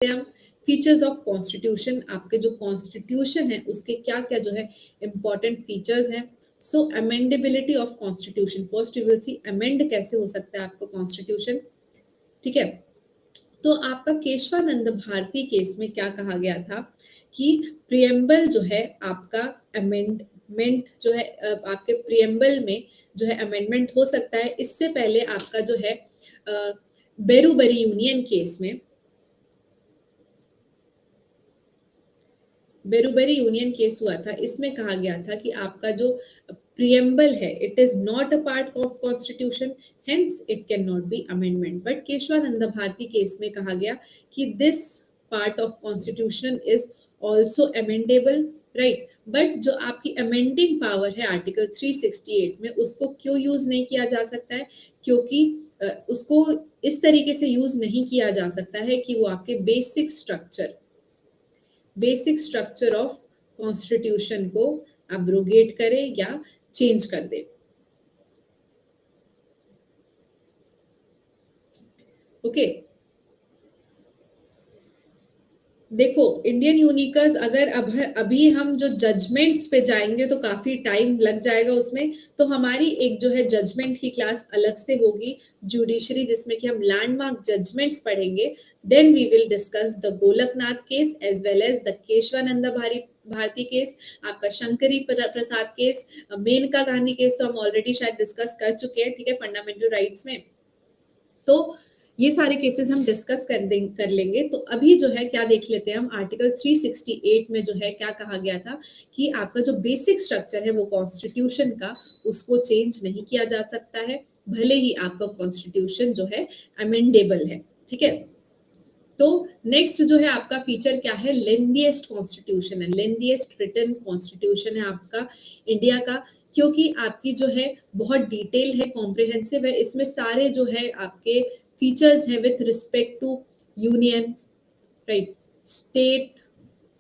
हम features of constitution, आपके जो कॉन्स्टिट्यूशन है उसके क्या क्या जो है इंपॉर्टेंट फीचर्स हैं. So amendability of constitution, first you will see amend कैसे हो सकता है आपका कॉन्स्टिट्यूशन. ठीक है, तो आपका केशवानंद भारती केस में क्या कहा गया था कि प्रियम्बल जो है आपका अमेंडमेंट जो है आपके प्रियम्बल में जो है अमेंडमेंट हो सकता है. इससे पहले आपका जो है बेरूबरी यूनियन केस में, बेरूबरी यूनियन केस हुआ था, इसमें कहा गया था कि आपका जो प्रियम्बल है it is not a part of constitution, hence it can not be amendment. But Kesavananda Bharati case में कहा गया कि this part of constitution is also amendable, right. But जो आपकी अमेंडिंग पावर है आर्टिकल 368 में, उसको क्यों यूज नहीं किया जा सकता है, क्योंकि उसको इस तरीके से यूज नहीं किया जा सकता है कि वो आपके बेसिक स्ट्रक्चर ऑफ कॉन्स्टिट्यूशन को अब्रोगेट करे या चेंज कर दे. ओके, देखो इंडियन यूनिकर्स, अगर अभी हम जो जजमेंट्स पे जाएंगे तो काफी टाइम लग जाएगा उसमें, तो हमारी एक जो है जजमेंट की क्लास अलग से होगी, जुडिशरी, जिसमें कि हम लैंडमार्क जजमेंट्स पढ़ेंगे. Then we will discuss the Golaknath case as well as the Kesavananda Bharati case, आपका शंकरी प्रसाद केस, मेनका गांधी केस तो हम ऑलरेडी शायद डिस्कस कर चुके हैं. ठीक है, फंडामेंटल राइट्स में. तो ये सारे केसेस हम डिस्कस कर लेंगे. तो अभी जो है क्या देख लेते हैं हम, आर्टिकल 368 में जो है क्या कहा गया था कि आपका जो बेसिक स्ट्रक्चर है वो कॉन्स्टिट्यूशन का, उसको चेंज नहीं किया जा सकता है, भले ही आपका कॉन्स्टिट्यूशन जो है अमेंडेबल है. ठीक है, तो नेक्स्ट जो है आपका फीचर क्या है, लेंथीएस्ट कॉन्स्टिट्यूशन है, लेंथीएस्ट रिटन कॉन्स्टिट्यूशन है आपका इंडिया का, क्योंकि आपकी जो है बहुत डिटेल है, कॉम्प्रिहेंसिव है, इसमें सारे जो है आपके फीचर्स है with respect to union, right, state,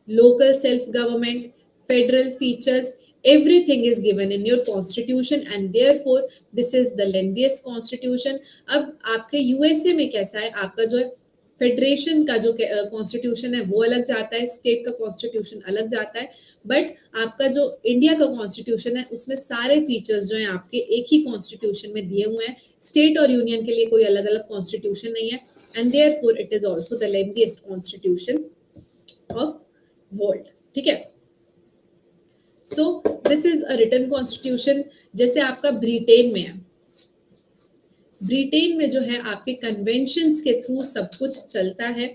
local self-government, federal features, everything is given in your constitution and therefore this is the lengthiest constitution. अब आपके यूएसए में कैसा है, आपका जो है फेडरेशन का जो कॉन्स्टिट्यूशन है वो अलग जाता है, स्टेट का कॉन्स्टिट्यूशन अलग जाता है, बट आपका जो इंडिया का कॉन्स्टिट्यूशन है उसमें सारे फीचर्स जो है आपके एक ही कॉन्स्टिट्यूशन में दिए हुए हैं. स्टेट और यूनियन के लिए कोई अलग अलग कॉन्स्टिट्यूशन नहीं है, and therefore it is also the lengthiest constitution of world. ठीक है, so this is a written constitution. जैसे आपका ब्रिटेन में है, ब्रिटेन में जो है आपके कन्वेंशंस के थ्रू सब कुछ चलता है.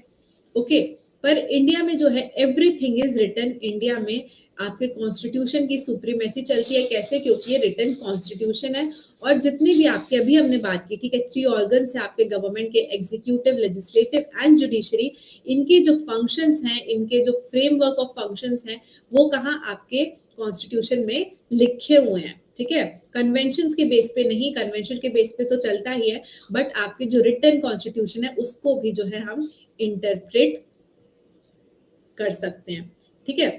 ओके, पर इंडिया में जो है एवरीथिंग इज रिटन. इंडिया में आपके कॉन्स्टिट्यूशन की सुप्रीमेसी चलती है. कैसे, क्योंकि ये रिटन कॉन्स्टिट्यूशन है. और जितने भी आपके अभी हमने बात की, ठीक है, 3 ऑर्गन्स है आपके गवर्नमेंट के, एग्जीक्यूटिव, लेजिस्लेटिव एंड जुडिशरी. इनके जो फंक्शंस हैं, इनके जो फ्रेमवर्क ऑफ फंक्शंस हैं, वो कहाँ आपके कॉन्स्टिट्यूशन में लिखे हुए हैं. ठीक है, कन्वेंशंस के बेस पे नहीं, कन्वेंशन के बेस पे तो चलता ही है, बट आपके जो रिटन कॉन्स्टिट्यूशन है उसको भी जो है हम इंटरप्रेट कर सकते हैं. ठीक है,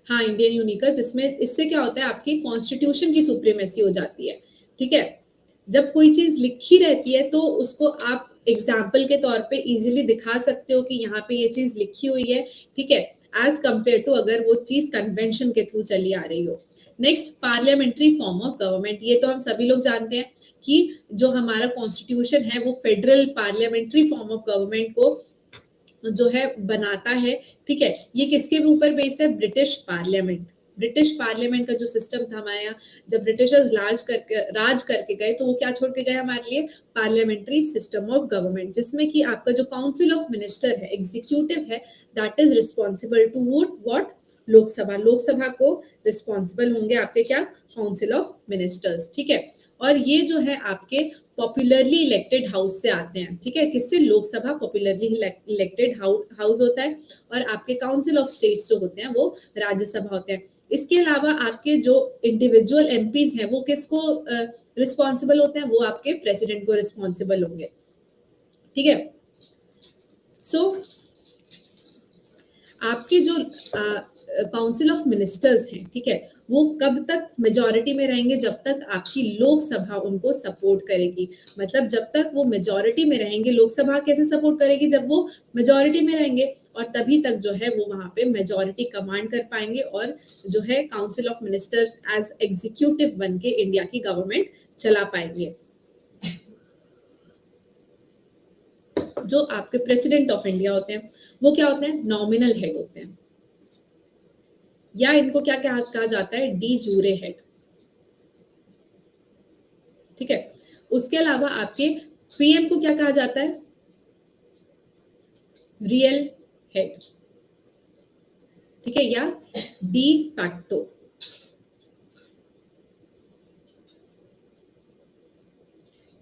हाँ, इंडियन यूनिकर्स, जिसमें इससे क्या होता है आपकी कॉन्स्टिट्यूशन की सुप्रीमेसी हो जाती है. ठीक है, जब कोई चीज लिखी रहती है तो उसको आप एग्जाम्पल के तौर पे इजीली दिखा सकते हो कि यहाँ पे ये चीज लिखी हुई है. ठीक है, एज कंपेयर टू अगर वो चीज कन्वेंशन के थ्रू चली आ रही हो. Next, parliamentary form of government. ये तो हम सभी लोग जानते हैं कि जो हमारा कॉन्स्टिट्यूशन है वो federal parliamentary form of government को जो है बनाता है. ठीक है, ये किसके ऊपर बेस्ड है, ब्रिटिश पार्लियामेंट. ब्रिटिश पार्लियामेंट का जो सिस्टम था हमारे यहाँ, जब ब्रिटिशर्स राज करके गए तो वो क्या छोड़ के गए हमारे लिए, पार्लियामेंट्री सिस्टम ऑफ गवर्नमेंट, जिसमें कि आपका जो काउंसिल ऑफ मिनिस्टर है, एग्जीक्यूटिव है, that is responsible to what, Lok Sabha. Lok Sabha को रिस्पॉन्सिबल होंगे आपके क्या, काउंसिल ऑफ मिनिस्टर्स. ठीक है, और ये जो है आपके पॉपुलरली इलेक्टेड हाउस से आते हैं. ठीक है, किससे, लोकसभा पॉपुलरली इलेक्टेड हाउस होता है, और आपके काउंसिल ऑफ स्टेट्स जो होते हैं वो राज्यसभा होते हैं. इसके अलावा आपके जो इंडिविजुअल एमपीज हैं वो किसको रिस्पॉन्सिबल होते हैं, वो आपके प्रेसिडेंट को रिस्पॉन्सिबल होंगे. ठीक है, सो आपके जो काउंसिल ऑफ मिनिस्टर्स हैं, ठीक है, वो कब तक मेजॉरिटी में रहेंगे? जब तक आपकी लोकसभा उनको सपोर्ट करेगी। मतलब जब तक वो मेजॉरिटी में रहेंगे, लोकसभा कैसे सपोर्ट करेगी? जब वो मेजॉरिटी में रहेंगे, और तभी तक जो है वो वहां पे मेजॉरिटी कमांड कर पाएंगे और जो है council of minister as executive बन के इंडिया की गवर्नमेंट चला पाएंगे। जो आपके प्रेसिडेंट ऑफ इंडिया होते हैं वो क्या होते हैं? नॉमिनल हेड होते हैं, या इनको क्या कहा जाता है? D jure head. ठीक है। उसके अलावा आपके पीएम को क्या कहा जाता है? Real head. ठीक है, या डी फैक्टो।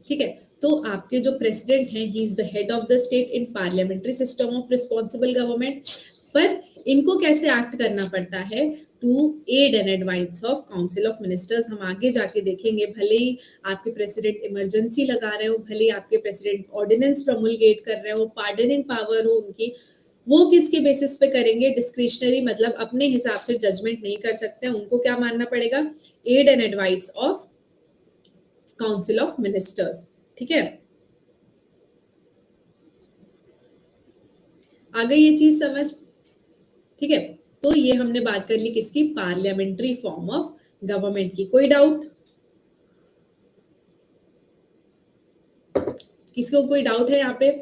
ठीक है। तो आपके जो प्रेसिडेंट हैं, he is the head of the state in parliamentary system of responsible government. पर इनको कैसे एक्ट करना पड़ता है? To aid and advice of council of ministers. हम आगे जाके देखेंगे, भले ही आपके प्रेसिडेंट इमरजेंसी लगा रहे हो, भले ही आपके प्रेसिडेंट ऑर्डिनेंस प्रमोलगेट कर रहे हो, पार्डनिंग पावर हो उनकी, वो किसके बेसिस पे करेंगे? डिस्क्रिशनरी, मतलब अपने हिसाब से जजमेंट नहीं कर सकते, उनको क्या मानना पड़ेगा? Aid and advice of council of ministers. ठीक है, आ गई ये चीज समझ? ठीक है, तो ये हमने बात कर ली किसकी? पार्लियामेंट्री फॉर्म ऑफ गवर्नमेंट की। कोई डाउट? किसको कोई डाउट है यहाँ पे?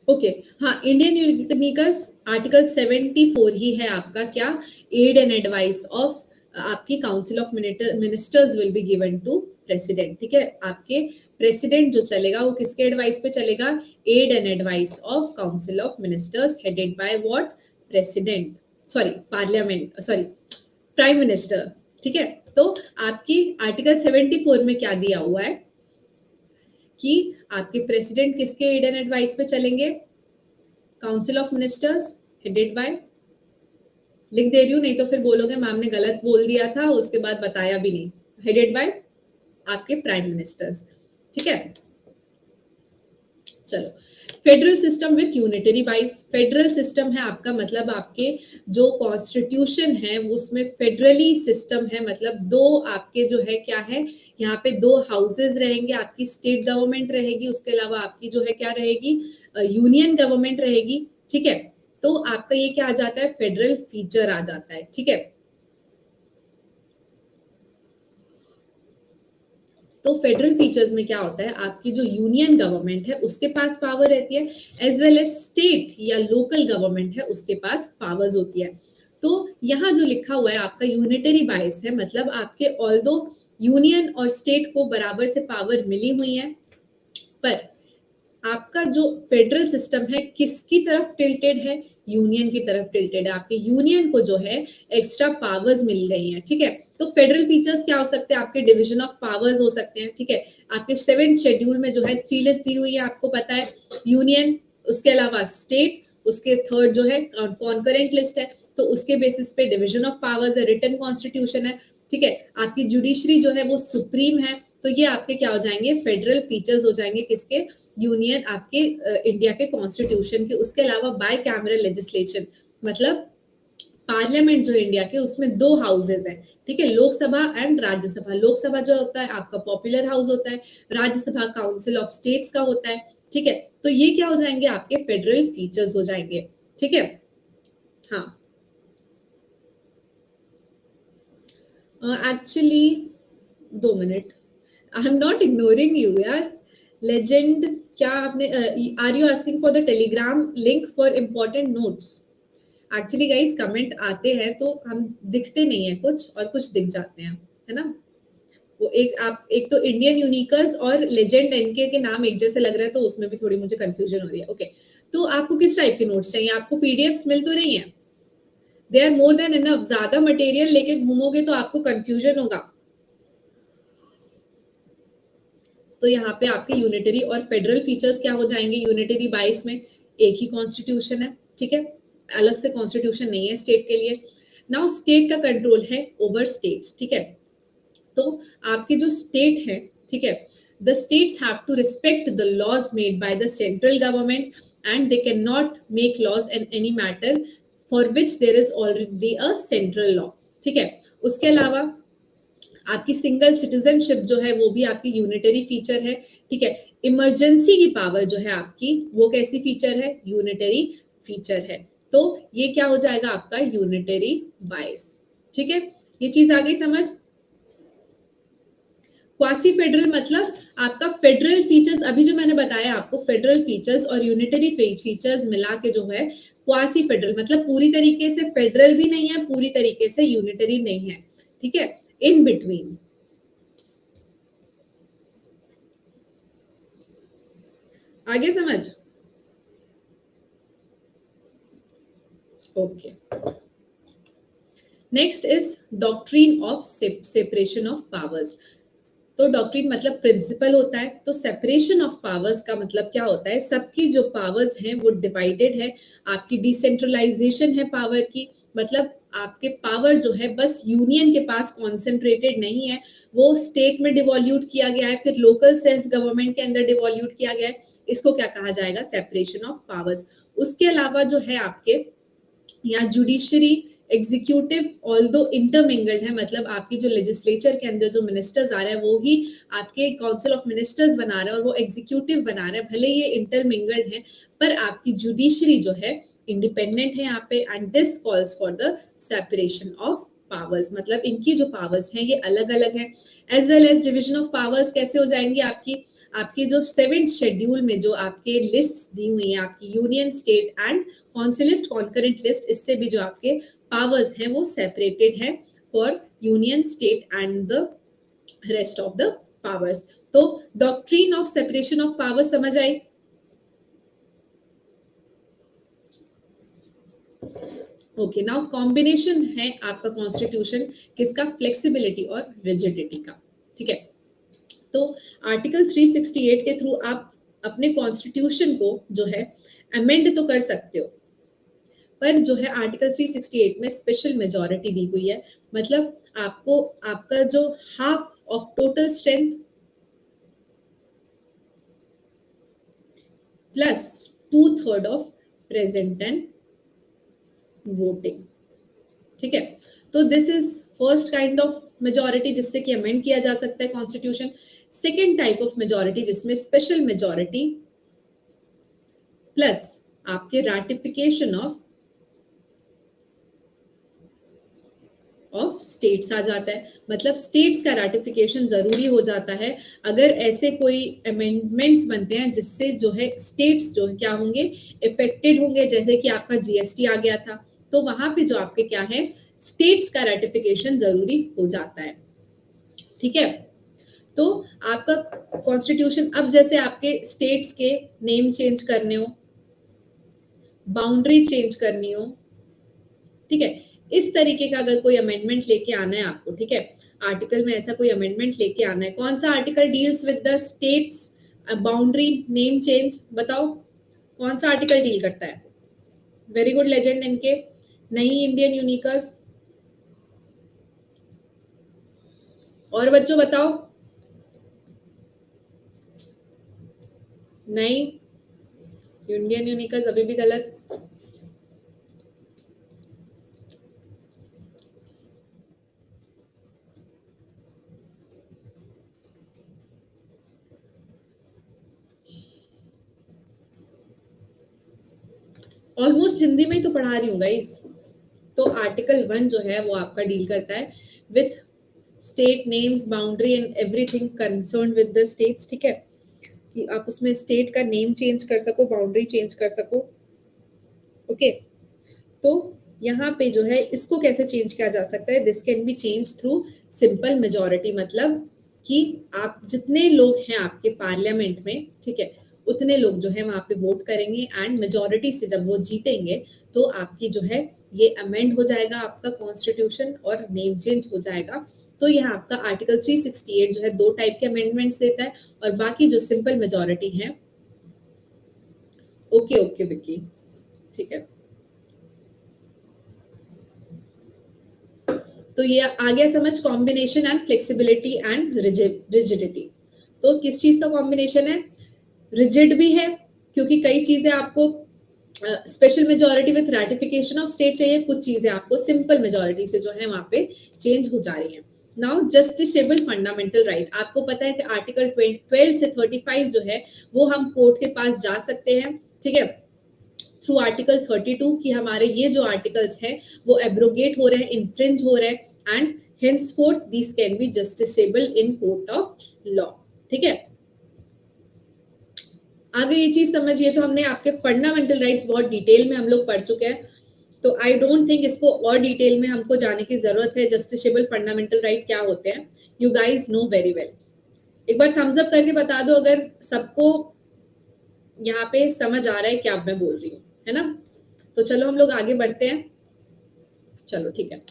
ओके, हाँ, इंडियन यूनिकस आर्टिकल 74 ही है आपका क्या? एड एंड एडवाइस ऑफ आपकी council of ministers will be given to president. ठीक है, आपके प्रेसिडेंट जो चलेगा वो किसके एडवाइस पे चलेगा? Aid and advice of council of ministers headed by what? President, sorry parliament, sorry prime minister. ठीक है, तो आपकी आर्टिकल 74 में क्या दिया हुआ है कि आपके प्रेसिडेंट किसके एड एंड एडवाइस पे चलेंगे? Council of ministers headed bye, लिख दे रही हूँ नहीं तो फिर बोलोगे मैम ने गलत बोल दिया था, उसके बाद बताया भी नहीं। हेडेड बाय आपके प्राइम मिनिस्टर्स। ठीक है, चलो, federal system with unitary wise. Federal system है आपका, मतलब आपके जो कॉन्स्टिट्यूशन है उसमें फेडरली सिस्टम है, मतलब दो आपके जो है क्या है, यहाँ पे दो हाउसेज रहेंगे, आपकी स्टेट गवर्नमेंट रहेगी, उसके अलावा आपकी जो है क्या रहेगी? यूनियन गवर्नमेंट रहेगी। ठीक है, तो आपका ये क्या आ जाता है? फेडरल फीचर आ जाता है। ठीक है, तो फेडरल फीचर्स में क्या होता है? आपकी जो यूनियन गवर्नमेंट है उसके पास पावर रहती है, एज वेल एज स्टेट या लोकल गवर्नमेंट है उसके पास पावर्स होती है। तो यहाँ जो लिखा हुआ है आपका यूनिटरी बाइस है, मतलब आपके ऑल्दो यूनियन और स्टेट को बराबर से पावर मिली हुई है, पर आपका जो फेडरल सिस्टम है किसकी तरफ टिल्टेड है? यूनियन की तरफ टिल्टेड है। आपके यूनियन को जो है एक्स्ट्रा पावर्स मिल गई हैं। ठीक है, तो फेडरल फीचर्स क्या हो सकते हैं? आपके डिवीजन ऑफ पावर्स हो सकते हैं। ठीक है, आपके 7th शेड्यूल में जो है 3 लिस्ट दी हुई है, आपको पता है, यूनियन, उसके अलावा स्टेट, उसके थर्ड जो है कॉन्करेंट लिस्ट है, तो उसके बेसिस पे डिवीजन ऑफ पावर्स है, रिटन कॉन्स्टिट्यूशन है। ठीक है, आपकी जुडिशरी जो है वो सुप्रीम है, तो ये आपके क्या हो जाएंगे? फेडरल फीचर्स हो जाएंगे किसके? यूनियन, आपके इंडिया के कॉन्स्टिट्यूशन के। उसके अलावा बाय कैमरल लेजिस्लेशन, मतलब पार्लियामेंट जो इंडिया के उसमें दो हाउसेज हैं। ठीक है, लोकसभा एंड राज्यसभा। लोकसभा जो होता है आपका पॉपुलर हाउस होता है, राज्यसभा काउंसिल ऑफ स्टेट्स का होता है। ठीक है, तो ये क्या हो जाएंगे? आपके फेडरल फीचर्स हो जाएंगे। ठीक है, हाँ, actually 2 minute, I am not ignoring you यार। लेजेंड, क्या आपने, are you asking for the Telegram link for important notes? Actually guys comment आते हैं तो हम दिखते नहीं है कुछ, और कुछ दिख जाते हैं, है ना? वो एक आप, एक तो इंडियन यूनिकर्स और लेजेंड एनके के नाम एक जैसे लग रहे हैं, तो उसमें भी थोड़ी मुझे कंफ्यूजन हो रही है। ओके, तो आपको किस टाइप के नोट्स चाहिए? आपको पीडीएफ्स मिल तो रही हैं? They are more than enough. ज्यादा मटेरियल लेके घूमोगे तो आपको कंफ्यूजन होगा। तो यहाँ पे आपके यूनिटरी और फेडरल फीचर्स क्या हो जाएंगे? यूनिटरी 22 में एक ही कॉन्स्टिट्यूशन है। ठीक है, अलग से कॉन्स्टिट्यूशन नहीं है स्टेट के लिए। नाउ स्टेट का कंट्रोल है ओवर स्टेट्स, ठीक है। तो आपके जो स्टेट है, ठीक है, the states have to respect the laws made by the central government and they can not make laws in any matter for which there is already a central law, ठीक है। उसके अलावा आपकी सिंगल सिटीजनशिप जो है वो भी आपकी यूनिटरी फीचर है, ठीक है। इमरजेंसी की पावर जो है आपकी वो कैसी फीचर है, यूनिटरी फीचर है। तो ये क्या हो जाएगा आपका यूनिटरी बाइस, ठीक है। ये चीज आ गई समझ। क्वासी फेडरल मतलब आपका फेडरल फीचर्स, अभी जो मैंने बताया आपको फेडरल फीचर्स और यूनिटरी फीचर्स मिला के जो है क्वासी फेडरल मतलब पूरी तरीके से फेडरल भी नहीं है, पूरी तरीके से यूनिटरी नहीं है, ठीक है, इन बिटवीन। आगे समझ। Okay, next is doctrine of separation of powers. तो डॉक्ट्रिन मतलब प्रिंसिपल होता है, तो सेपरेशन ऑफ पावर्स का मतलब क्या होता है, सबकी जो पावर्स हैं वो डिवाइडेड है, आपकी डिसेंट्रलाइजेशन है पावर की, मतलब आपके पावर जो है बस यूनियन के पास कॉन्सेंट्रेटेड नहीं है, वो स्टेट में डिवॉल्यूट किया गया है, फिर लोकल सेल्फ गवर्नमेंट के अंदर डिवॉल्यूट किया गया है, इसको क्या कहा जाएगा, सेपरेशन ऑफ पावर्स। उसके अलावा जो है आपके यहाँ जुडिशरी एग्जीक्यूटिव ऑल्दो इंटरमिंगल्ड है, मतलब आपकी जो लेजिस्लेचर के अंदर जो मिनिस्टर्स आ रहे हैं वो ही आपके काउंसिल ऑफ मिनिस्टर्स बना रहे हैं और वो एग्जीक्यूटिव बना रहे हैं, भले ये इंटरमिंगल्ड है पर आपकी जुडिशरी जो है इंडिपेंडेंट है यहाँ पे। And this calls for the separation of powers, मतलब इनकी जो पावर्स हैं ये अलग अलग है। As well as division of powers कैसे हो जाएंगी आपकी, आपके जो 7th शेड्यूल में जो आपके लिस्ट दी हुई है आपकी union state and council list concurrent list, इससे भी जो आपके पावर्स हैं वो सेपरेटेड है for union state and the rest of the powers. तो doctrine of separation of powers समझ आई। ओके, नाउ कॉम्बिनेशन है आपका कॉन्स्टिट्यूशन किसका, फ्लेक्सिबिलिटी और रिजिडिटी का, ठीक है। तो आर्टिकल 368 के थ्रू आप अपने कॉन्स्टिट्यूशन को जो है अमेंड तो कर सकते हो, पर जो है आर्टिकल 368 में स्पेशल मेजॉरिटी दी हुई है, मतलब आपको आपका जो half of total strength plus 2/3 of present and voting, ठीक है। तो this is first kind of majority जिससे कि अमेंड किया जा सकता है constitution. Second type of majority जिसमें स्पेशल मेजॉरिटी प्लस आपके रैटिफिकेशन ऑफ स्टेट्स आ जाता है, मतलब स्टेट्स का रैटिफिकेशन जरूरी हो जाता है अगर ऐसे कोई अमेंडमेंट्स बनते हैं जिससे जो है स्टेट्स जो क्या होंगे, इफेक्टेड होंगे, जैसे कि आपका जीएसटी आ गया था, तो वहां पे जो आपके क्या है स्टेट्स का रैटिफिकेशन जरूरी हो जाता है, ठीक है। तो आपका कॉन्स्टिट्यूशन अब जैसे आपके स्टेट्स के नेम चेंज करने हो, बाउंड्री चेंज करनी हो, ठीक है, इस तरीके का अगर कोई अमेंडमेंट लेके आना है आपको, ठीक है, आर्टिकल में ऐसा कोई अमेंडमेंट लेके आना है, कौन सा article deals with the states boundary name change, बताओ कौन सा आर्टिकल डील करता है। वेरी गुड लेजेंड इनके, नहीं इंडियन यूनिकर्स, और बच्चों बताओ, नहीं इंडियन यूनिकर्स अभी भी गलत। ऑलमोस्ट हिंदी में ही तो पढ़ा रही हूँ गाइस। तो आर्टिकल 1 जो है वो आपका डील करता है with state names boundary and everything concern with the states, ठीक है, कि आप उसमें स्टेट का नेम चेंज कर सको, बाउंड्री चेंज कर सको, ओके। तो यहाँ पे जो है इसको कैसे चेंज किया जा सकता है, this can be change through simple majority, मतलब कि आप जितने लोग हैं आपके पार्लियामेंट में, ठीक है, उतने लोग जो है वहां पे वोट करेंगे एंड मेजॉरिटी से जब वो जीतेंगे तो आपकी जो है ये अमेंड हो जाएगा आपका कॉन्स्टिट्यूशन और नेम चेंज हो जाएगा। तो यहाँ आपका आर्टिकल 368 जो है 2 टाइप के अमेंडमेंट्स देता है और बाकी जो सिंपल मेजॉरिटी है, ओके ओके विक्की, ठीक है। तो ये आ गया समझ, combination and flexibility and rigidity. तो किस चीज का कॉम्बिनेशन है? रिजिड भी है क्योंकि कई चीजें आपको special majority with ratification of state चाहिए, कुछ चीजें आपको सिंपल मेजोरिटी से जो है वहां पे चेंज हो जा रही हैं। नाउ जस्टिसेबल फंडामेंटल राइट, आपको पता है कि आर्टिकल 12 से 35 जो है वो हम कोर्ट के पास जा सकते हैं, ठीक है, थ्रू आर्टिकल 32 कि हमारे ये जो आर्टिकल्स हैं वो एब्रोगेट हो रहे हैं, इन्फ्रिंज हो रहे हैं, and henceforth these can be justiciable in court of law। ठीक है, आगे ये चीज समझिए। तो हमने आपके फंडामेंटल राइट्स बहुत डिटेल में हम लोग पढ़ चुके हैं, तो आई डोंट थिंक इसको और डिटेल में हमको जाने की जरूरत है। जस्टिसेबल फंडामेंटल राइट क्या होते हैं, you guys know very well. एक बार थम्स अप करके बता दो अगर सबको यहाँ पे समझ आ रहा है क्या मैं बोल रही हूँ, है ना। तो चलो हम लोग आगे बढ़ते हैं। चलो ठीक है,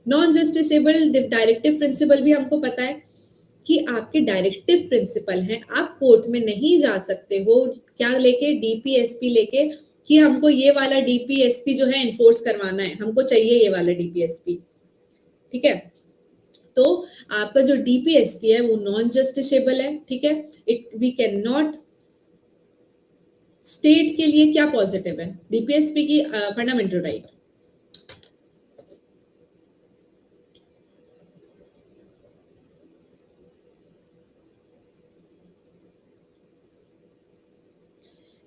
नॉन जस्टिसेबल डायरेक्टिव प्रिंसिपल भी हमको पता है कि आपके डायरेक्टिव प्रिंसिपल हैं, आप कोर्ट में नहीं जा सकते हो क्या लेके, डीपीएसपी लेके, कि हमको ये वाला डीपीएसपी जो है इन्फोर्स करवाना है, हमको चाहिए ये वाला डीपीएसपी, ठीक है। तो आपका जो डीपीएसपी है वो नॉन जस्टिसेबल है, ठीक है। It we can not, state के लिए क्या पॉजिटिव है डीपीएसपी की फंडामेंटल राइट,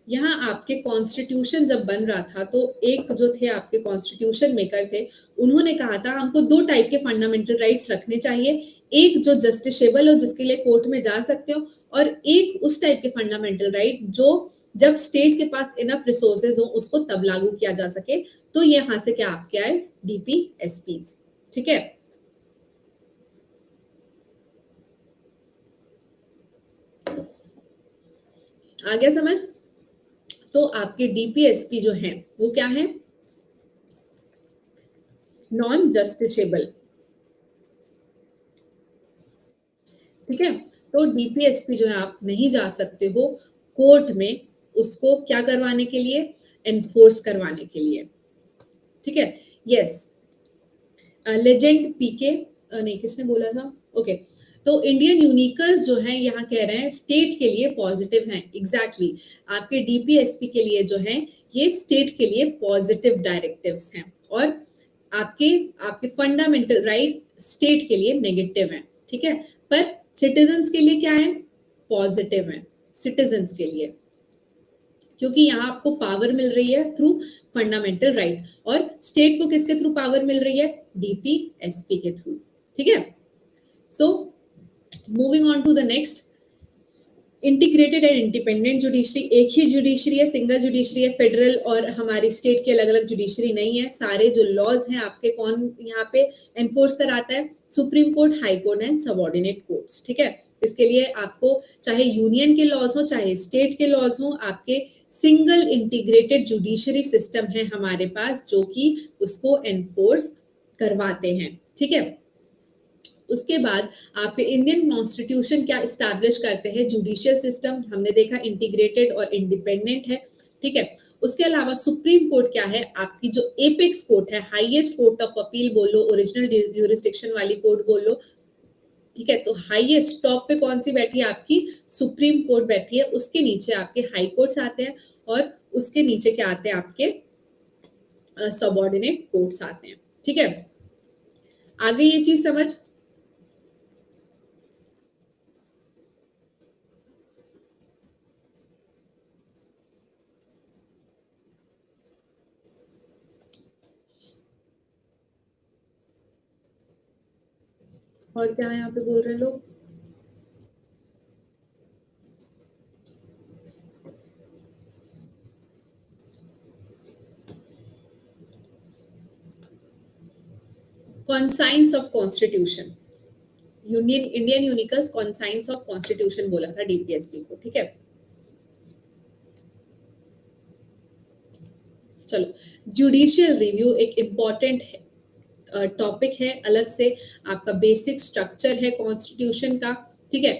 यहाँ आपके कॉन्स्टिट्यूशन जब बन रहा था तो एक जो थे आपके कॉन्स्टिट्यूशन मेकर थे, उन्होंने कहा था हमको दो टाइप के फंडामेंटल राइट्स रखने चाहिए, एक जो जस्टिसेबल हो जिसके लिए कोर्ट में जा सकते हो, और एक उस टाइप के फंडामेंटल राइट जो जब स्टेट के पास इनफ रिसोर्सेज हो उसको तब लागू किया जा सके। तो यहाँ से क्या आपके आए, डीपीएसपी, ठीक है। आ गया समझ। तो आपके डीपीएसपी जो है वो क्या है, नॉन जस्टिसेबल, ठीक है। तो डीपीएसपी जो है आप नहीं जा सकते हो कोर्ट में उसको क्या करवाने के लिए, एनफोर्स करवाने के लिए, ठीक है। यस, लेजेंड पीके, नहीं किसने बोला था, ओके। तो इंडियन यूनिकर्स जो है यहाँ कह रहे हैं स्टेट के लिए पॉजिटिव हैं, एग्जैक्टली आपके डीपीएसपी के लिए जो है ये स्टेट के लिए पॉजिटिव डायरेक्टिव्स हैं, और आपके आपके फंडामेंटल राइट स्टेट के लिए नेगेटिव हैं, ठीक है। पर सिटीजन्स के लिए क्या है, पॉजिटिव है सिटीजन्स के लिए, क्योंकि यहाँ आपको पावर मिल रही है थ्रू फंडामेंटल राइट, और स्टेट को किसके थ्रू पावर मिल रही है, डीपीएसपी के थ्रू, ठीक है। So moving on to the next, integrated and independent judiciary, एक ही जुडिशरी है, सिंगल जुडिशरी है, फेडरल और हमारी स्टेट के अलग अलग जुडिशरी नहीं है। सारे जो लॉज हैं आपके कौन यहाँ पे एनफोर्स कराता है, supreme court, high court and subordinate courts, ठीक है। इसके लिए आपको चाहे यूनियन के लॉज हो चाहे स्टेट के लॉज हो, आपके सिंगल इंटीग्रेटेड जुडिशरी सिस्टम है हमारे पास जो कि उसको एनफोर्स करवाते हैं, ठीक है। उसके बाद आपके इंडियन कॉन्स्टिट्यूशन क्या इस्टेब्लिश करते हैं, जुडिशियल सिस्टम हमने देखा इंटीग्रेटेड और इंडिपेंडेंट है, ठीक है। उसके अलावा सुप्रीम कोर्ट क्या है, आपकी जो एपेक्स कोर्ट है, हाईएस्ट कोर्ट ऑफ अपील बोलो, ओरिजिनल ज्यूरिसडिक्शन वाली कोर्ट बोलो, ठीक है। तो हाईएस्ट टॉप पे कौन सी बैठी है, आपकी सुप्रीम कोर्ट बैठी है, उसके नीचे आपके हाई कोर्ट्स आते हैं, और उसके नीचे क्या आते हैं, आपके सबऑर्डिनेट कोर्ट्स आते हैं, ठीक है। आगे ये चीज समझ, और क्या यहाँ पे बोल रहे हैं लोग, conscience of constitution, union Indian unicorns conscience of constitution बोला था डीपीएसपी को, ठीक है। चलो, जुडिशियल रिव्यू एक इंपॉर्टेंट टॉपिक है, अलग से आपका बेसिक स्ट्रक्चर है कॉन्स्टिट्यूशन का, ठीक है।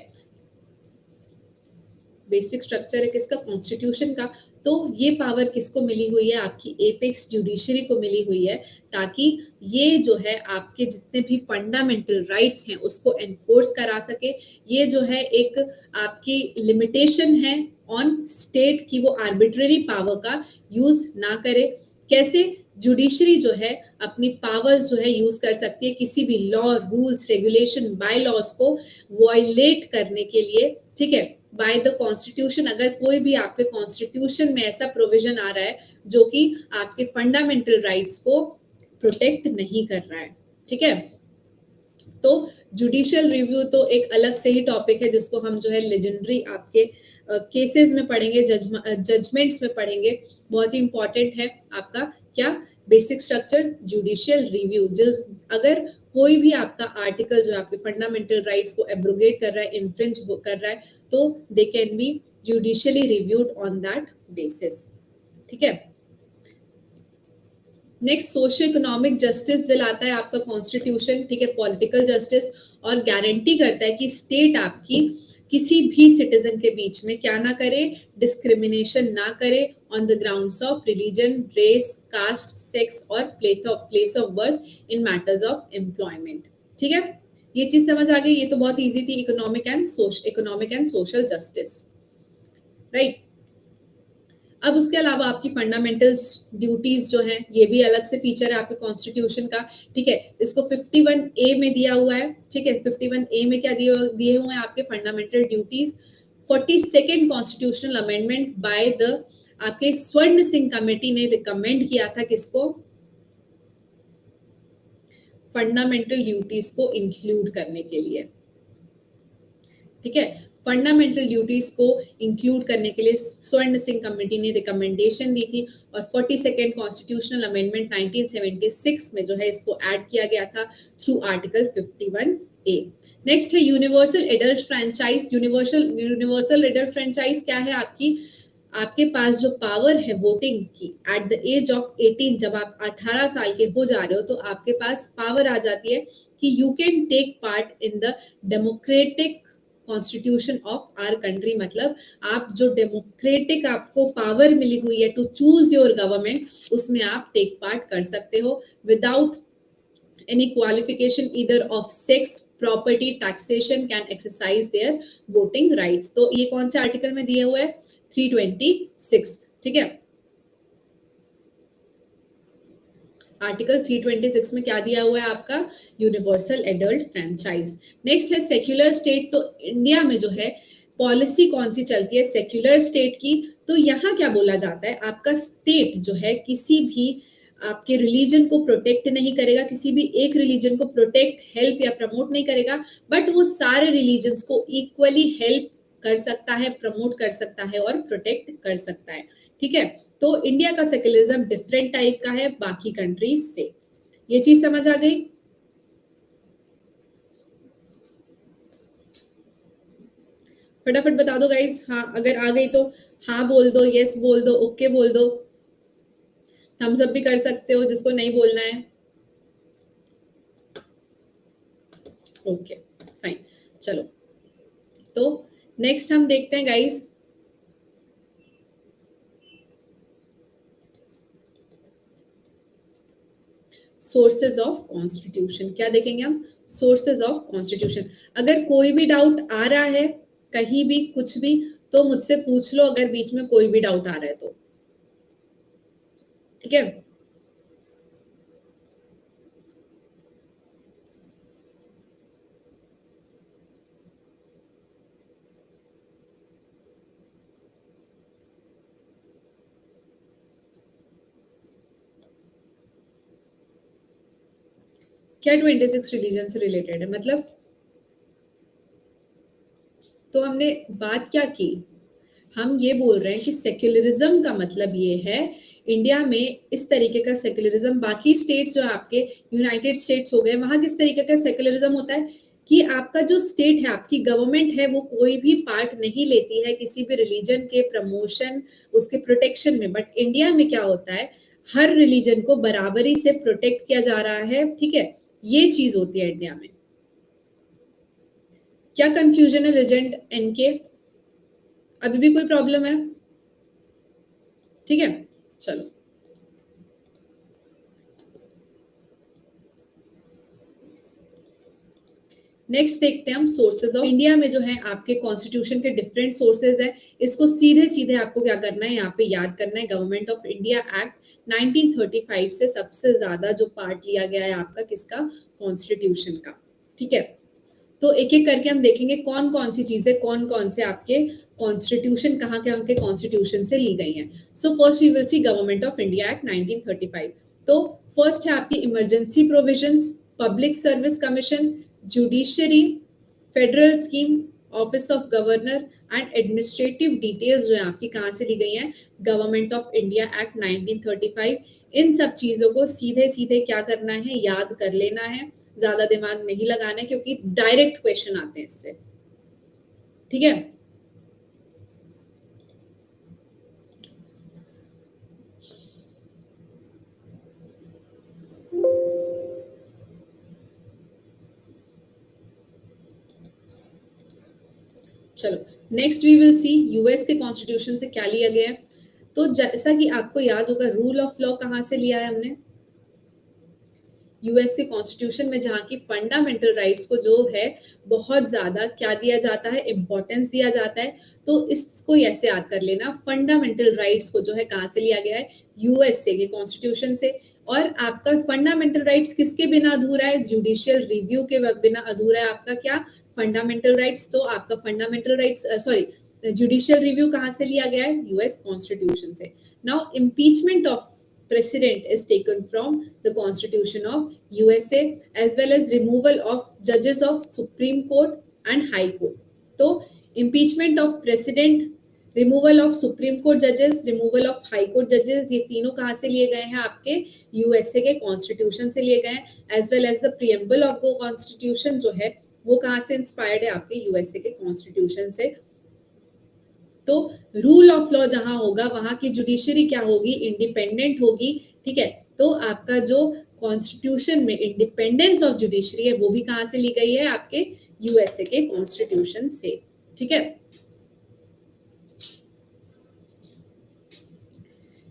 बेसिक स्ट्रक्चर है किसका, कॉन्स्टिट्यूशन का। तो ये पावर किसको मिली हुई है, आपकी एपेक्स जुडिशरी को मिली हुई है, ताकि ये जो है आपके जितने भी फंडामेंटल राइट्स हैं उसको एनफोर्स करा सके। ये जो है एक आपकी लिमिटेशन है ऑन स्टेट की वो आर्बिट्ररी पावर का यूज ना करे। कैसे, जुडिशरी जो है अपनी पावर्स जो है यूज कर सकती है किसी भी law, rules, regulation, bylaws को वायलेट करने के लिए, ठीक है, बाय द कॉन्स्टिट्यूशन। अगर कोई भी आपके कॉन्स्टिट्यूशन में ऐसा प्रोविजन आ रहा है जो कि आपके फंडामेंटल राइट्स को प्रोटेक्ट नहीं कर रहा है, ठीक है। तो जुडिशियल रिव्यू तो एक अलग से ही टॉपिक है जिसको हम जो है लेजेंडरी आपके केसेस में पढ़ेंगे, जजमेंट्स में पढ़ेंगे। बहुत ही इंपॉर्टेंट है आपका क्या, बेसिक स्ट्रक्चर, जुडिशियल रिव्यू। अगर कोई भी आपका आर्टिकल जो आपके फंडामेंटल राइट्स को एब्रोगेट कर रहा है, इन्फ्रिंज कर रहा है, तो they can be judicially reviewed on that basis, ठीक है। नेक्स्ट, सोशियो इकोनॉमिक जस्टिस दिलाता है आपका कॉन्स्टिट्यूशन, ठीक है, पॉलिटिकल जस्टिस, और गारंटी करता है कि स्टेट आपकी किसी भी सिटीजन के बीच में क्या ना करे, डिस्क्रिमिनेशन ना करे on the grounds of religion, race, caste, sex और place of birth in matters of employment, ठीक है। ये चीज समझ आ गई, ये तो बहुत इजी थी, economic and social justice, right. अब उसके अलावा आपकी फंडामेंटल्स ड्यूटीज जो है ये भी अलग से फीचर है आपके कॉन्स्टिट्यूशन का, ठीक है। इसको 51A में दिया हुआ है, ठीक है। 51A में क्या दिए हुए हैं आपके fundamental duties. 42nd constitutional amendment by the आपके स्वर्ण सिंह कमेटी ने रिकमेंड किया था किसको, फंडामेंटल ड्यूटीज को इंक्लूड करने के लिए, ठीक है। फंडामेंटल ड्यूटीज को इंक्लूड करने के लिए स्वर्ण सिंह कमेटी ने रिकमेंडेशन दी थी, और 42nd कॉन्स्टिट्यूशनल अमेंडमेंट 1976 में जो है इसको ऐड किया गया था थ्रू आर्टिकल 51A। नेक्स्ट है universal adult franchise. Universal adult franchise क्या है, आपके पास जो पावर है वोटिंग की एट द एज ऑफ 18, जब आप 18 साल के हो जा रहे हो तो आपके पास पावर आ जाती है कि you can take part in the democratic constitution of our country. मतलब आप जो डेमोक्रेटिक आपको पावर मिली हुई है टू चूज योर गवर्नमेंट, उसमें आप टेक पार्ट कर सकते हो without any qualification either of sex, property, taxation, can exercise their voting rights. तो ये कौन से आर्टिकल में दिए हुए है, 326, ठीक है। आर्टिकल 326 में क्या दिया हुआ है आपका, यूनिवर्सल एडल्ट फ्रेंचाइज। नेक्स्ट है सेक्युलर स्टेट। तो इंडिया में जो है पॉलिसी कौन सी चलती है सेक्युलर स्टेट की, तो यहाँ क्या बोला जाता है, आपका स्टेट जो है किसी भी आपके रिलीजन को प्रोटेक्ट नहीं करेगा, किसी भी एक रिलीजन को प्रोटेक्ट, हेल्प या प्रमोट नहीं करेगा, बट वो सारे रिलीजन्स को इक्वली हेल्प कर सकता है, प्रमोट कर सकता है और प्रोटेक्ट कर सकता है, ठीक है। तो इंडिया का सेक्युलरिज्म डिफरेंट टाइप का है बाकी कंट्रीज से। ये चीज समझ आ गई। फटाफट बता दो गाइस, हाँ अगर आ गई तो हाँ बोल दो, यस बोल दो, ओके बोल दो, थम्स अप भी कर सकते हो जिसको नहीं बोलना है। ओके फाइन, चलो तो नेक्स्ट हम देखते हैं गाइस, सोर्सेज ऑफ कॉन्स्टिट्यूशन। क्या देखेंगे हम, सोर्सेज ऑफ कॉन्स्टिट्यूशन। अगर कोई भी डाउट आ रहा है कहीं भी कुछ भी तो मुझसे पूछ लो, अगर बीच में कोई भी डाउट आ रहा है तो, ठीक है। क्या 26 रिलीजन से रिलेटेड है मतलब, तो हमने बात क्या की, हम ये बोल रहे हैं कि सेक्युलरिज्म का मतलब ये है इंडिया में इस तरीके का सेक्युलरिज्म। बाकी स्टेट्स जो आपके यूनाइटेड स्टेट्स हो गए, वहां किस तरीके का सेक्युलरिज्म होता है कि आपका जो स्टेट है, आपकी गवर्नमेंट है, वो कोई भी पार्ट नहीं लेती है किसी भी रिलीजन के प्रमोशन, उसके प्रोटेक्शन में। बट इंडिया में क्या होता है, हर रिलीजन को बराबरी से प्रोटेक्ट किया जा रहा है, ठीक है। ये चीज होती है इंडिया में। क्या कंफ्यूजन है लेजेंड एनके, अभी भी कोई प्रॉब्लम है? ठीक है, चलो। नेक्स्ट देखते हैं हम सोर्सेज ऑफ इंडिया में जो है आपके कॉन्स्टिट्यूशन के डिफरेंट सोर्सेज है। इसको सीधे सीधे आपको क्या करना है, यहाँ पे याद करना है। गवर्नमेंट ऑफ इंडिया एक्ट 1935 से सबसे ज्यादा जो पार्ट लिया गया है आपका किसका, कॉन्स्टिट्यूशन का। ठीक है, तो एक एक करके हम देखेंगे कौन कौन सी चीजें, कौन कौन से आपके कॉन्स्टिट्यूशन कहाँ के आपके कॉन्स्टिट्यूशन से ली गई हैं। So first we will see government of India act 1935। तो फर्स्ट है आपकी emergency provisions, public service commission, judiciary, federal scheme, office of governor and administrative details जो है आपकी कहाँ से ली गई हैं, गवर्नमेंट ऑफ इंडिया एक्ट 1935। इन सब चीजों को सीधे सीधे क्या करना है, याद कर लेना है, ज्यादा दिमाग नहीं लगाना है क्योंकि डायरेक्ट क्वेश्चन आते हैं इससे। ठीक है, चलो next we will see US के कॉन्स्टिट्यूशन से क्या लिया गया है। तो जैसा कि आपको याद होगा रूल ऑफ लॉ कहाँ से लिया है हमने, यूएस के कॉन्स्टिट्यूशन में, जहाँ की फंडामेंटल राइट्स को जो है बहुत ज्यादा क्या दिया जाता है, इंपॉर्टेंस दिया जाता है। तो इसको ऐसे याद कर लेना, फंडामेंटल राइट्स को जो है कहाँ से लिया गया है, यूएसए के कॉन्स्टिट्यूशन से। और आपका फंडामेंटल राइट्स किसके बिना अधूरा है, जुडिशियल रिव्यू के बिना अधूरा है आपका क्या, फंडामेंटल राइट्स। तो आपका fundamental rights sorry judicial review कहाँ से लिया गया है, यूएस कॉन्स्टिट्यूशन से। Now impeachment of president is taken from the constitution of USA, as well as removal of judges of Supreme Court and High Court. तो impeachment of president, removal of supreme court जजेस, removal of high court जजेस, ये तीनों कहाँ से लिए गए हैं, आपके यूएसए के कॉन्स्टिट्यूशन से लिए गए हैं। As well as the preamble of the constitution जो है वो कहाँ से इंस्पायर्ड है, आपके यूएसए के कॉन्स्टिट्यूशन से। तो रूल ऑफ लॉ जहां होगा वहां की जुडिशरी क्या होगी, इंडिपेंडेंट होगी। ठीक है, तो आपका जो कॉन्स्टिट्यूशन में इंडिपेंडेंस ऑफ जुडिशरी है वो भी कहां से ली गई है, आपके यूएसए के कॉन्स्टिट्यूशन से। ठीक है,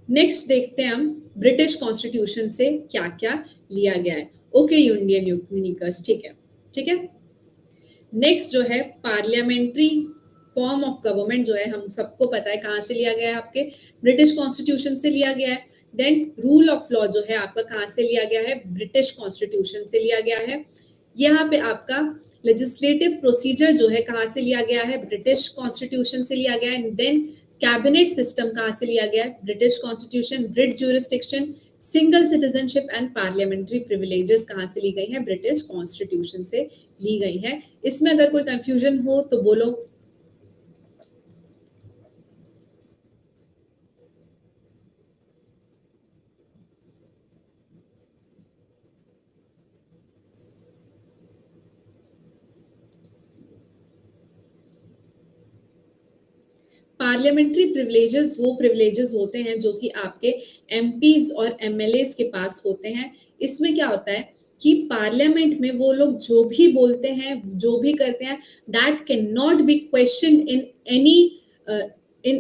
नेक्स्ट देखते हैं हम ब्रिटिश कॉन्स्टिट्यूशन से क्या क्या लिया गया है। ओके इंडियन यूनिकर्स, ठीक है, ठीक है। नेक्स्ट जो है पार्लियामेंट्री फॉर्म ऑफ गवर्नमेंट जो है हम सबको पता है कहाँ से लिया गया है, आपके ब्रिटिश कॉन्स्टिट्यूशन से लिया गया है। देन रूल ऑफ लॉ जो है आपका कहाँ से लिया गया है, ब्रिटिश कॉन्स्टिट्यूशन से लिया गया है। यहाँ पे आपका लेजिस्लेटिव प्रोसीजर जो है कहाँ से लिया गया है, ब्रिटिश कॉन्स्टिट्यूशन से लिया गया है। देन कैबिनेट सिस्टम कहाँ से लिया गया है, British constitution. Writ jurisdiction, single citizenship and parliamentary privileges कहाँ से ली गई है, ब्रिटिश कॉन्स्टिट्यूशन से ली गई है। इसमें अगर कोई कंफ्यूजन हो तो बोलो। पार्लियामेंट्री प्रिविलेजेस वो प्रिविलेजेस होते हैं जो कि आपके एमपीज और एमएलएस के पास होते हैं। इसमें क्या होता है कि पार्लियामेंट में वो लोग जो भी बोलते हैं, जो भी करते हैं, that can not be question in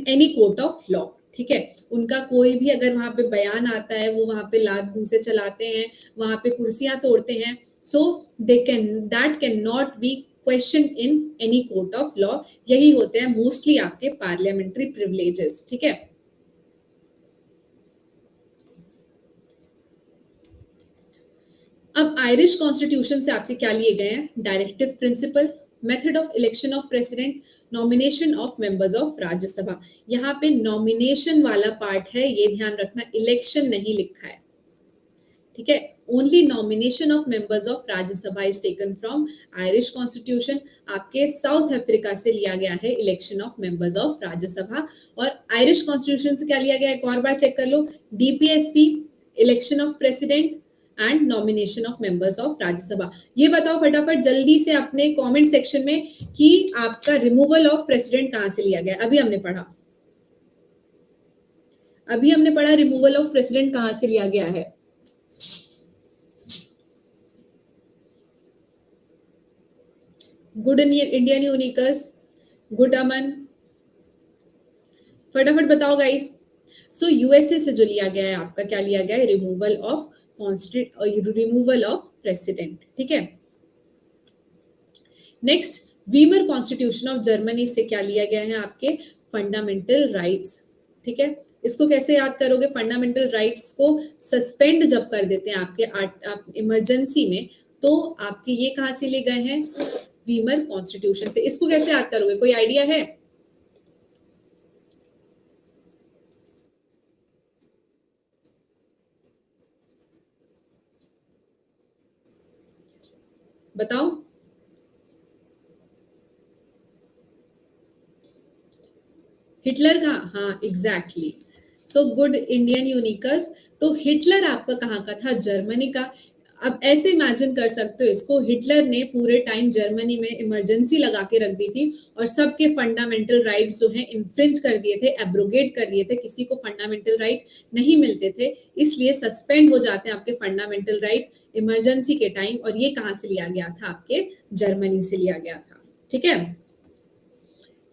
any court of law. ठीक है, उनका कोई भी अगर वहां पे बयान आता है वो वहां पे लात घूंसे चलाते हैं, वहां पे कुर्सियां तोड़ते हैं, so they can that can not be question in any court of law. यही होते हैं मोस्टली आपके पार्लियामेंट्री प्रिविलेजेस। ठीक है, अब आयरिश कॉन्स्टिट्यूशन से आपके क्या लिए गए हैं, directive principle, method of election of president, nomination of members of Rajya Sabha. यहाँ पे नॉमिनेशन वाला पार्ट है, ये ध्यान रखना, इलेक्शन नहीं लिखा है। ठीक है, only nomination of members of Rajya Sabha is taken from Irish constitution. आपके साउथ अफ्रीका से लिया गया है election of members of Rajya Sabha. और आयरिश कॉन्स्टिट्यूशन से क्या लिया गया है, एक और बार चेक कर लो, DPSP, election of president and nomination of members of Rajya Sabha. ये बताओ फटाफट जल्दी से अपने कमेंट सेक्शन में कि आपका रिमूवल ऑफ प्रेसिडेंट कहां से लिया गया। अभी हमने पढ़ा रिमूवल ऑफ प्रेसिडेंट कहां से लिया गया है। गुड इंडियन यूनिकर्स, गुड अमन, फटाफट बताओ गाइस। सो यूएसए से जो लिया गया है आपका, क्या लिया गया है, रिमूवल ऑफ प्रेसिडेंट, ठीक है। Next, Weimar constitution of Germany से क्या लिया गया है आपके, फंडामेंटल राइट्स, ठीक है। इसको कैसे याद करोगे, फंडामेंटल राइट्स को सस्पेंड जब कर देते हैं आपके आप इमरजेंसी में, तो आपके ये कहां से ले गए हैं, वीमर कॉन्स्टिट्यूशन से। इसको कैसे याद करोगे, कोई आइडिया है? बताओ। हिटलर का, हाँ exactly. So good Indian unicorns. तो हिटलर आपका कहाँ का था, जर्मनी का। अब ऐसे इमेजिन कर सकते हो इसको, हिटलर ने पूरे टाइम जर्मनी में इमरजेंसी लगा के रख दी थी और सबके फंडामेंटल राइट्स जो है इन्फ्रिंज कर दिए थे, एब्रोगेट कर दिए थे, किसी को फंडामेंटल राइट नहीं मिलते थे, इसलिए सस्पेंड हो जाते हैं आपके फंडामेंटल राइट इमरजेंसी के टाइम। और ये कहाँ से लिया गया था, आपके जर्मनी से लिया गया था, ठीक है।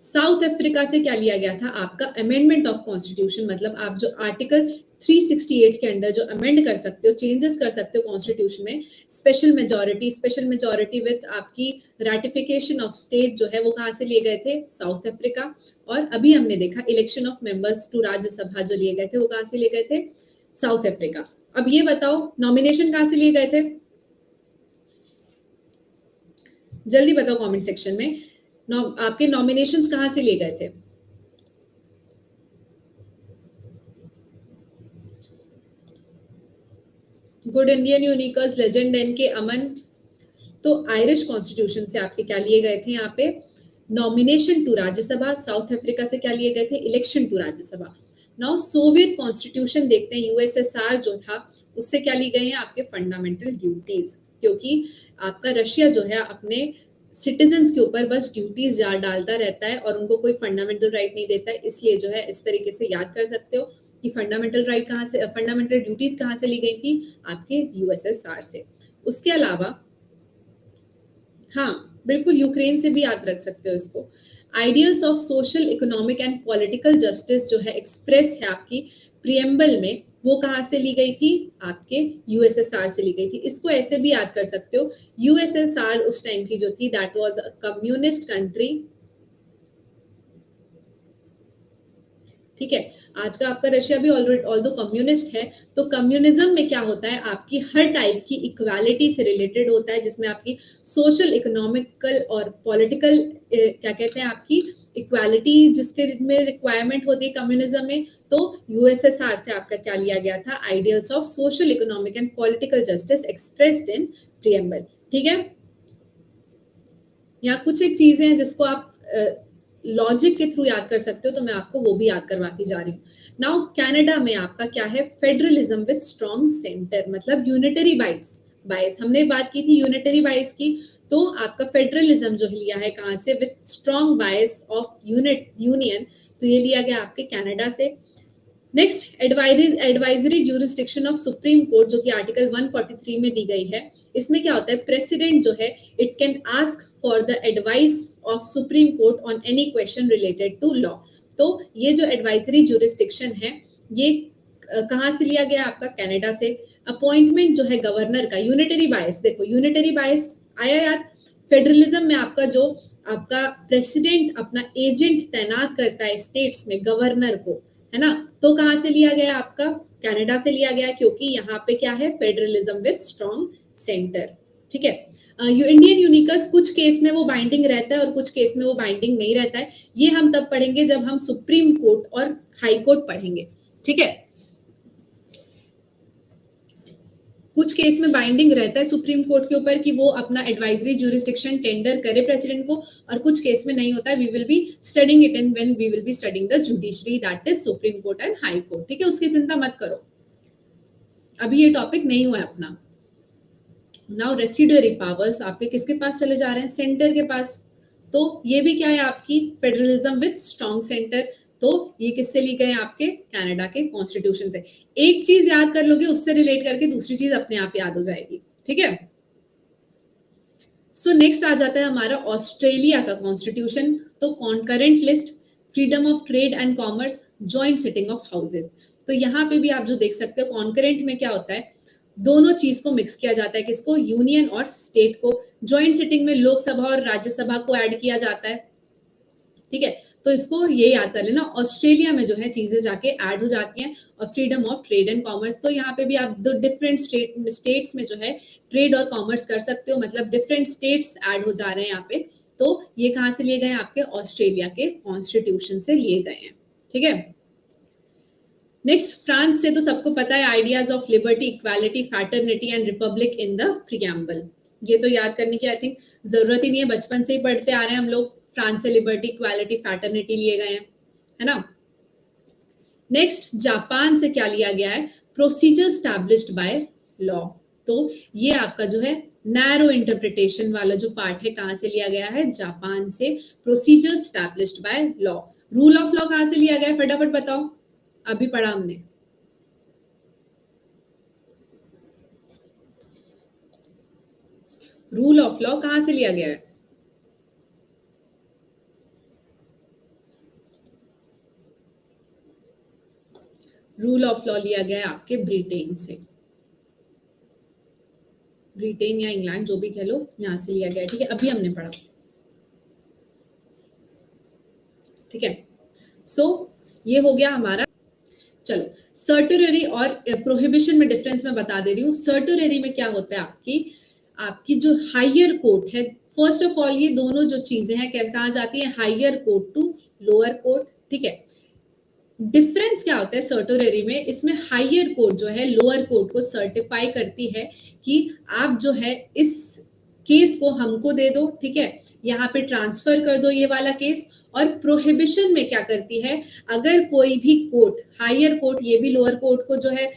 साउथ अफ्रीका से क्या लिया गया था, आपका अमेंडमेंट ऑफ कॉन्स्टिट्यूशन, मतलब आप जो आर्टिकल 368 के अंडर जो अमेंड कर सकते हो, चेंजेस कर सकते हो कॉन्स्टिट्यूशन में, स्पेशल मेजोरिटी विद आपकी रैटिफिकेशन ऑफ स्टेट जो है, वो कहां से लिए गए थे, साउथ अफ्रीका। और अभी हमने देखा election of members to Rajya Sabha जो लिए गए थे, वो कहां से लिए गए थे, साउथ अफ्रीका। अब ये बताओ नॉमिनेशन कहां से लिए गए थे, जल्दी बताओ कमेंट सेक्शन में, आपके नॉमिनेशंस कहां से लिए गए थे? गुड इंडियन यूनिकर्स, लेजेंड एन के अमन। तो आयरिश कॉन्स्टिट्यूशन से आपके क्या लिए गए थे यहाँ पे, nomination to Rajya Sabha. South Africa से क्या लिए गए थे, election to Rajya Sabha. Now Soviet constitution देखते हैं, यूएसएसआर जो था, उससे क्या ली गई है आपके फंडामेंटल ड्यूटीज, क्योंकि आपका रशिया जो है अपने सिटीजन्स के ऊपर बस ड्यूटीज डालता रहता है और उनको कोई फंडामेंटल राइट नहीं देता है, इसलिए जो है इस तरीके से याद कर सकते हो कि फंडामेंटल राइट कहाँ से, फंडामेंटल ड्यूटीज कहाँ से ली गई थी, आपके यूएसएसआर से। उसके अलावा हाँ बिल्कुल, यूक्रेन से भी याद रख सकते हो इसको। Ideals of social, economic and political justice जो है एक्सप्रेस है आपकी प्रियम्बल में, वो कहाँ से ली गई थी, आपके यूएसएसआर से ली गई थी। इसको ऐसे भी याद कर सकते हो, यूएसएसआर उस टाइम की जो थी, that was a communist country, ठीक है। आज का आपका रशिया भी ऑल्दो कम्युनिस्ट है, तो कम्युनिज्म में क्या होता है, आपकी हर टाइप की इक्वालिटी से रिलेटेड होता है, जिसमें आपकी सोशल, इकोनॉमिकल और पॉलिटिकल क्या कहते हैं, आपकी इक्वालिटी जिसके में रिक्वायरमेंट होती है कम्युनिज्म में। तो यूएसएसआर से आपका क्या लिया गया था, ideals of social, economic and political justice expressed in preamble, ठीक है। यहाँ कुछ एक चीजें हैं जिसको आप लॉजिक के थ्रू याद कर सकते हो, तो मैं आपको वो भी याद करवाती जा रही हूँ। नाउ कनाडा में आपका क्या है, फेडरलिज्म विद स्ट्रॉन्ग सेंटर, मतलब यूनिटरी बाइस हमने बात की थी यूनिटरी बाइस की, तो आपका फेडरलिज्म जो लिया है कहाँ से, विद स्ट्रॉन्ग बाइस ऑफ यूनियन, तो ये लिया गया आपके कनाडा से। Next, advisory jurisdiction of supreme court, जो कि आर्टिकल 143 में दी गई है। इसमें क्या होता है, प्रेसिडेंट जो है it can ask for the advice of supreme court on any question related to law. तो ये जो एडवाइजरी ज्यूरिसडिक्शन है, ये कहाँ से लिया गया आपका, कनाडा से। अपॉइंटमेंट जो है गवर्नर का, यूनिटरी बायस, देखो यूनिटरी बायस आया याद। फेडरलिज्म में आपका जो आपका प्रेसिडेंट अपना एजेंट तैनात करता है स्टेट्स में, गवर्नर को, है ना, तो कहां से लिया गया आपका, कनाडा से लिया गया, क्योंकि यहाँ पे क्या है, फेडरलिज्म विद स्ट्रॉन्ग सेंटर, ठीक है। इंडियन यूनिकर्स, कुछ केस में वो बाइंडिंग रहता है और कुछ केस में वो बाइंडिंग नहीं रहता है, ये हम तब पढ़ेंगे जब हम सुप्रीम कोर्ट और हाई कोर्ट पढ़ेंगे, ठीक है। कुछ केस में बाइंडिंग रहता है सुप्रीम कोर्ट के ऊपर कि वो अपना एडवाइजरी ज्यूरिसडिक्शन टेंडर करे प्रेसिडेंट को, और कुछ केस में नहीं होता है। We will be studying it in when we will be studying the judiciary, that is supreme court and high court, ठीक है, उसकी चिंता मत करो, अभी ये टॉपिक नहीं हुआ है अपना। नाउ रेसिडुअरी पावर्स आपके किसके पास चले जा रहे हैं, सेंटर के पास। तो ये भी क्या है आपकी, फेडरलिज्म विद स्ट्रॉन्ग सेंटर, तो ये किससे ली गए, आपके कनाडा के कॉन्स्टिट्यूशन से। एक चीज याद कर लोगे, उससे रिलेट करके दूसरी चीज अपने आप याद हो जाएगी, ठीक है। सो नेक्स्ट आ जाता है हमारा ऑस्ट्रेलिया का कॉन्स्टिट्यूशन। तो concurrent list, freedom of trade and commerce, joint sitting of houses. तो यहाँ पे भी आप जो देख सकते हो कॉन्करेंट में क्या होता है, दोनों चीज को मिक्स किया जाता है, किसको, यूनियन और स्टेट को। जॉइंट सिटिंग में लोकसभा और राज्यसभा को ऐड किया जाता है, ठीक है। तो इसको ये याद कर लेना। ऑस्ट्रेलिया में जो है चीजें जाके ऐड हो जाती हैं, और freedom of trade and commerce, तो यहाँ पे भी आप दो डिफरेंट स्टेट्स में जो है ट्रेड और कॉमर्स कर सकते हो, मतलब डिफरेंट स्टेट्स ऐड हो जा रहे हैं यहाँ पे। तो ये कहाँ से लिए गए, आपके ऑस्ट्रेलिया के कॉन्स्टिट्यूशन से लिए गए हैं, ठीक है। नेक्स्ट, फ्रांस से तो सबको पता है, ideas of liberty, equality, fraternity and Republic in the preamble. ये तो याद करने की आई थिंक जरूरत ही नहीं है, बचपन से ही पढ़ते आ रहे हैं हम लोग। फ्रांस से लिबर्टी, इक्वालिटी, फैटर्निटी लिए गए हैं, है ना। नेक्स्ट, जापान से क्या लिया गया है, प्रोसीजर स्टैब्लिश्ड बाय लॉ। तो ये आपका जो है नैरो इंटरप्रिटेशन वाला जो पार्ट है, कहां से लिया गया है, जापान से, procedure established by law. Rule of law कहां से लिया गया है, फटाफट बताओ, अभी पढ़ा हमने। रूल ऑफ लॉ कहां से लिया गया है, रूल ऑफ लॉ लिया गया है आपके ब्रिटेन से, ब्रिटेन या इंग्लैंड जो भी कह लो, यहां से लिया गया है, ठीक है, अभी हमने पढ़ा, ठीक है। सो ये हो गया हमारा। चलो, सर्टुररी और प्रोहिबिशन में डिफरेंस मैं बता दे रही हूँ। सर्टुररी में क्या होता है, आपकी आपकी जो हायर कोर्ट है, फर्स्ट ऑफ ऑल ये दोनों जो चीजें हैं कहाँ जाती है, higher court to lower court, ठीक है। डिफरेंस क्या होता है सर्टोररी में, इसमें हायर कोर्ट जो है लोअर कोर्ट को सर्टिफाई करती है कि आप जो है इस केस को हमको दे दो, ठीक है, यहाँ पे ट्रांसफर कर दो ये वाला केस। और प्रोहिबिशन में क्या करती है, अगर कोई भी कोर्ट, हायर कोर्ट ये भी लोअर कोर्ट को जो है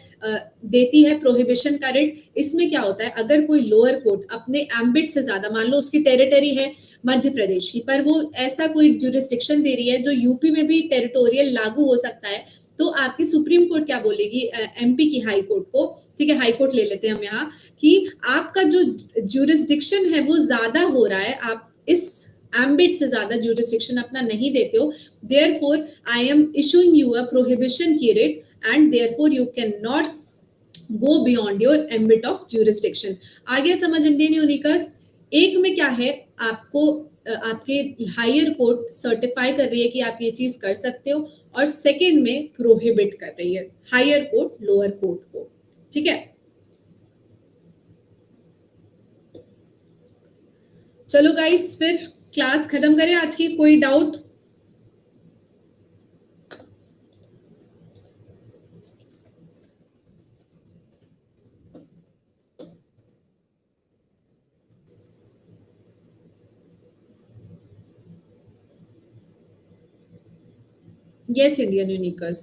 देती है प्रोहिबिशन का रिट। इसमें क्या होता है, अगर कोई लोअर कोर्ट अपने एम्बिट से ज्यादा, मान लो उसकी टेरिटरी है मध्य प्रदेश की, पर वो ऐसा कोई जुरिस्डिक्शन दे रही है जो यूपी में भी टेरिटोरियल लागू हो सकता है, तो आपकी सुप्रीम कोर्ट क्या बोलेगी, एमपी की हाई कोर्ट को, ठीक है, हाई कोर्ट ले लेते हैं हम यहाँ, कि आपका जो जुरिस्डिक्शन है वो ज्यादा हो रहा है, आप इस एम्बिट से ज्यादा जुरिस्डिक्शन अपना नहीं देते हो, therefore I am issuing you a prohibition की writ and therefore you can not go beyond your ambit of jurisdiction. आगे समझ इंडियन यूनिकस। एक में क्या है, आपको आपके हायर कोर्ट सर्टिफाई कर रही है कि आप ये चीज कर सकते हो, और सेकंड में प्रोहिबिट कर रही है हायर कोर्ट लोअर कोर्ट को, ठीक है। चलो गाइस, फिर क्लास खत्म करें आज की, कोई doubt? Yes Indian unicorns.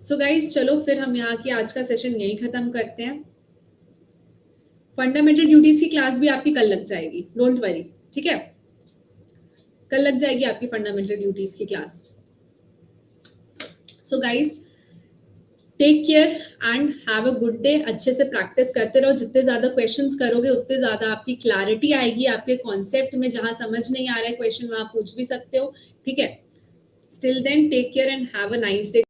So guys, चलो फिर हम यहाँ की आज का सेशन यहीं खत्म करते हैं। फंडामेंटल ड्यूटीज की क्लास भी आपकी कल लग जाएगी, डोंट वरी, ठीक है, कल लग जाएगी आपकी फंडामेंटल ड्यूटीज की class. So guys, take care and have a good day. अच्छे से प्रैक्टिस करते रहो, जितने ज्यादा क्वेश्चंस करोगे उतने ज्यादा आपकी क्लैरिटी आएगी आपके कॉन्सेप्ट में। जहां समझ नहीं आ रहा है क्वेश्चन वहां पूछ भी सकते हो, ठीक है। Till then, take care and have a nice day.